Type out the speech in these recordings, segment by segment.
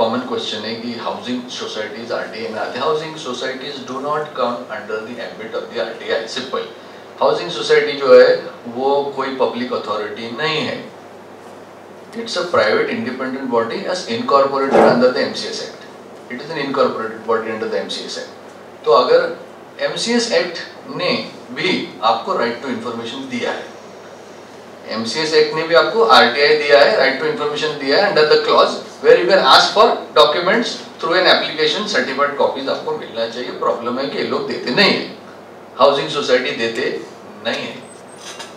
Common question है कि housing societies RTI में आते हैं. Housing societies do not come under the ambit of the RTI. Simple. Housing society जो है वो कोई पब्लिक अथॉरिटी नहीं है. It's a private independent body as incorporated under the MCS act. It is an incorporated body under the MCS act. तो अगर MCS act ने भी आपको राइट टू इंफॉर्मेशन दिया है, एमसीएस एक्ट ने भी आपको आरटीआई दिया है, राइट टू इंफॉर्मेशन दिया है under the clause where you can ask for documents through an application. Certified copies आपको मिलना चाहिए. प्रॉब्लम है कि ये लोग देते नहीं है, हाउसिंग सोसाइटी देते नहीं है.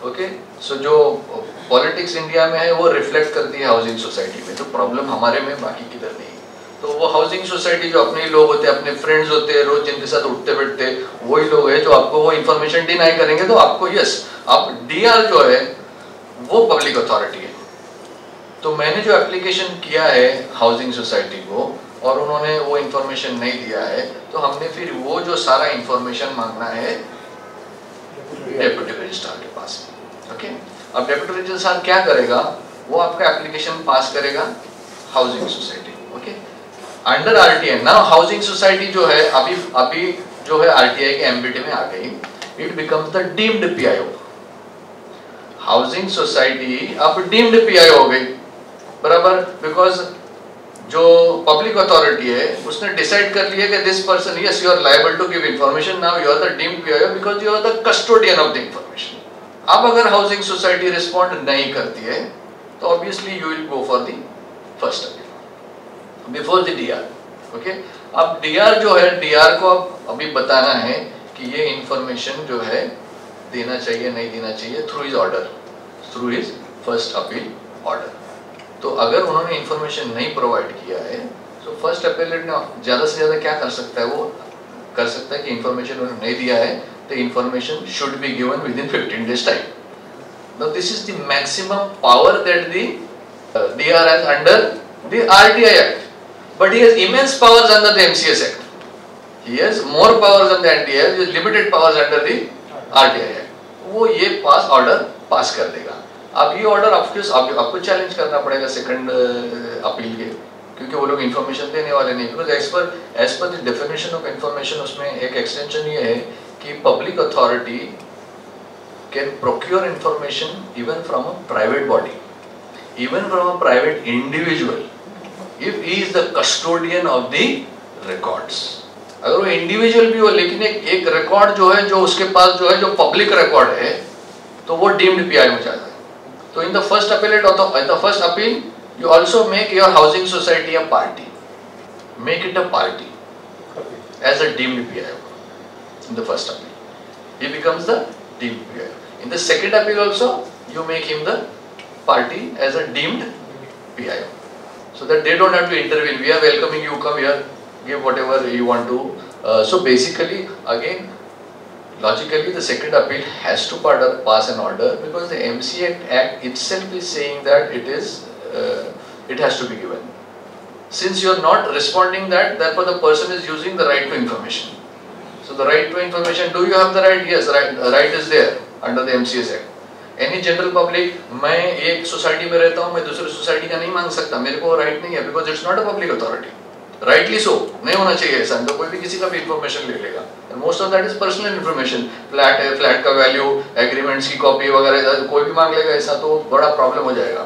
ओके, सो जो पॉलिटिक्स इंडिया में है वो रिफ्लेक्ट करती है हाउसिंग सोसाइटी में. तो प्रॉब्लम हमारे में, बाकी किधर नहीं. तो वो हाउसिंग सोसाइटी जो अपने लोग होते हैं, अपने फ्रेंड्स होते हैं, रोज जिनके साथ उठते बैठते, वही लोग हैं जो आपको वो इन्फॉर्मेशन डिनाई करेंगे. तो आपको यस, आप डीआर जो है वो पब्लिक अथॉरिटी है. तो मैंने जो एप्लीकेशन किया है हाउसिंग सोसाइटी को और उन्होंने वो इन्फॉर्मेशन नहीं दिया है, तो हमने फिर वो जो सारा इन्फॉर्मेशन मांगना है डेप्यूटी रजिस्ट्रार के पास. ओके, अब डेप्यूटी रजिस्ट्रार क्या करेगा, वो आपका एप्लीकेशन पास करेगा housing society. Okay, under RTI. Now housing society जो है अभी जो है आरटीआई के एम्बिट में आ गई. It becomes the deemed PIO. Housing society अब डीम्ड पीआईओ हो गई, बराबर. बिकॉज जो पब्लिक अथॉरिटी है उसने डिसाइड कर लिया कि this person, yes you are liable to give information. Now you are the deemed PIO because you are the custodian of the information. अब अगर हाउसिंग सोसाइटी रिस्पॉन्ड नहीं करती है तो obviously you will go for the first appeal before the DR. Okay, अब DR जो है, D R को अब अभी बताना है कि ये इंफॉर्मेशन जो है देना चाहिए नहीं देना चाहिए through his order, through his first appeal order. तो अगर उन्होंने इंफॉर्मेशन नहीं प्रोवाइड किया है तो फर्स्ट अपीलेट ने ज़्यादा से ज़्यादा क्या कर सकता है, वो कर सकता है कि इंफॉर्मेशन उन्होंने नहीं दिया है तो information should be given within 15 days time. Now this is the maximum power that the DR has under the RTI act. But he has immense powers under the MCS Act. He has more powers than the NDA, he has limited powers under the RTI Act. वो ये order pass कर देगा. अब ये order आपको challenge करना पड़ेगा second appeal के, क्योंकि वो लोग इन्फॉर्मेशन देने वाले नहीं. Because as per the definition of information उसमें एक एक्सटेंशन ये है कि public authority can procure information even from a private body, even from a private individual, if he is the custodian of the records. अगर वो individual भी हो लेकिन एक रिकॉर्ड जो है, जो उसके पास जो है, जो पब्लिक रिकॉर्ड है, तो वो डीम्ड पीआई हो जाता है. तो इन द फर्स्ट अपीलेट और the first appeal you also make your housing society a party, make it a party as a deemed PI. In the first appeal he becomes the deemed PIO. In the second appeal also you make him the party as a deemed PIO. So that they don't have to intervene. We are welcoming you, come here, give whatever you want to. So basically, again, logically, the second appeal has to pass an order because the MC Act itself is saying that it has to be given. Since you are not responding that, therefore the person is using the right to information. So the right to information, do you have the right? Yes, right is there under the MCS Act. Any general public, मैं एक society में रहता हूँ, मैं दूसरी society का नहीं मांग सकता, मेरे को राइट नहीं है because it's not a public authority. Rightly so नहीं होना चाहिए ऐसा. तो कोई भी किसी का भी इंफॉर्मेशन ले लेगा. Most of that is personal information. Flat है, फ्लैट का वैल्यू, एग्रीमेंट्स की कॉपी वगैरह कोई भी मांग लेगा ऐसा, तो बड़ा प्रॉब्लम हो जाएगा.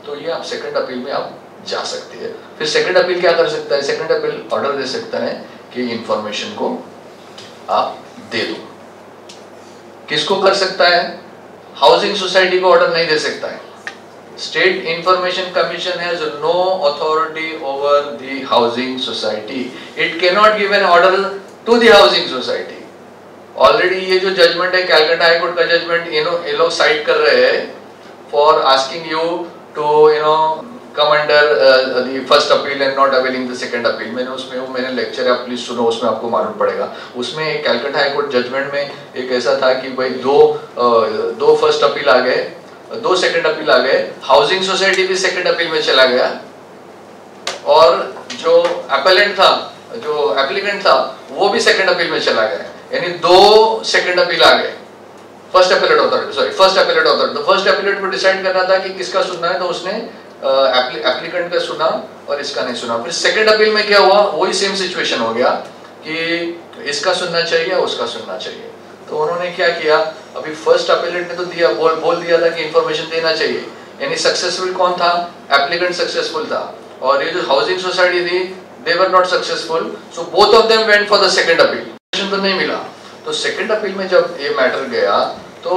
तो ये आप सेकंड अपील में आप जा सकते हैं. फिर सेकंड अपील क्या कर सकता है, सेकंड अपील ऑर्डर दे सकता है कि इंफॉर्मेशन को आप दे दो. किसको कर सकता है, हाउसिंग सोसाइटी को ऑर्डर नहीं दे सकता है. State information commission has no authority over the housing society. It can not give an order to the housing society. Already ये जो जजमेंट है कैलकाटा हाई कोर्ट का जजमेंट, ये लोग साइड कर रहे हैं for asking you to come under the first appeal and not availing the second appeal. मैंने लेक्चर आप प्लीज सुनो, उसमें आपको मालूम पड़ेगा. उसमें कैलकाटा हाई कोर्ट जजमेंट में एक ऐसा था कि भाई दो फर्स्ट अपील आ गए, 2 सेकंड अपील आ गए, हाउसिंग सोसाइटी भी सेकंड अपील में चला गया और जो एपेलेंट था, जो एप्लीकेंट था, वो भी सेकंड अपील में चला गया. यानी 2 सेकंड अपील आ गए. First appellate authority first appellate को डिसाइड करना था कि किसका सुनना है, तो उसने एप्लीकेंट का सुना और इसका नहीं सुना। फिर सेकंड अपील में क्या हुआ, वही सेम सिचुएशन हो गया कि इसका सुनना चाहिए उसका सुनना चाहिए। तो उन्होंने क्या किया, अभी फर्स्ट अपीलेंट ने तो दिया, बोल दिया था कि इंफॉर्मेशन देना चाहिए, यानी सक्सेसफुल कौन था, एप्लीकेंट सक्सेसफुल था, और ये जो हाउसिंग सोसाइटी थी they were not successful, so both of them went for the second appeal. तो नहीं मिला, तो सेकंड अपील में जब ये मैटर गया तो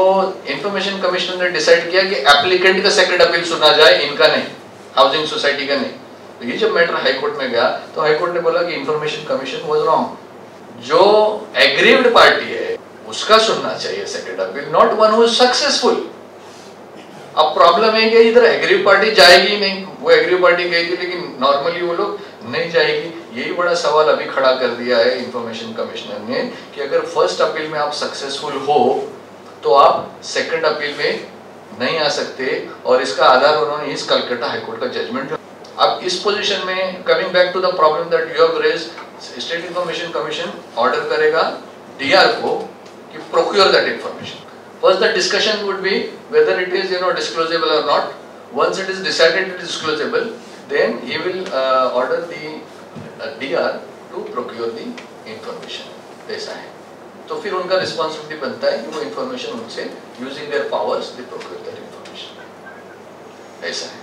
इंफॉर्मेशन कमिश्नर ने डिसाइड किया कि एप्लीकेंट का सेकंड अपील सुना जाए, इनका नहीं, हाउसिंग सोसाइटी का नहीं। तो ये जब मैटर हाई कोर्ट में गया तो हाई कोर्ट ने बोला कि इंफॉर्मेशन कमीशन वाज रॉन्ग, जो एग्रीव्ड पार्टी है उसका सुनना चाहिए second appeal, not one who is successful. अब प्रॉब्लम है कि इधर एग्रीव पार्टी जाएगी नहीं, वो एग्रीव पार्टी गई थी लेकिन नॉर्मली वो लोग नहीं जाएगी। यही बड़ा सवाल अभी खड़ा कर दिया है इंफॉर्मेशन कमिश्नर ने कि अगर फर्स्ट अपील में आप सक्सेसफुल हो तो आप सेकंड अपील में नहीं आ सकते, और इसका आधार उन्होंने इस कलकत्ता हाईकोर्ट का जजमेंट। अब इस पोजीशन में coming back to the problem that you have raised, state information commission order करेगा डीआर को कि procure that information. First, the discussion would be whether it is disclosable or not. Once it is decided it is disclosable, then he will order the DR to procure the information. ऐसा है, तो फिर उनका responsibility बनता है कि वो information उनसे using their powers they procure that information. ऐसा है।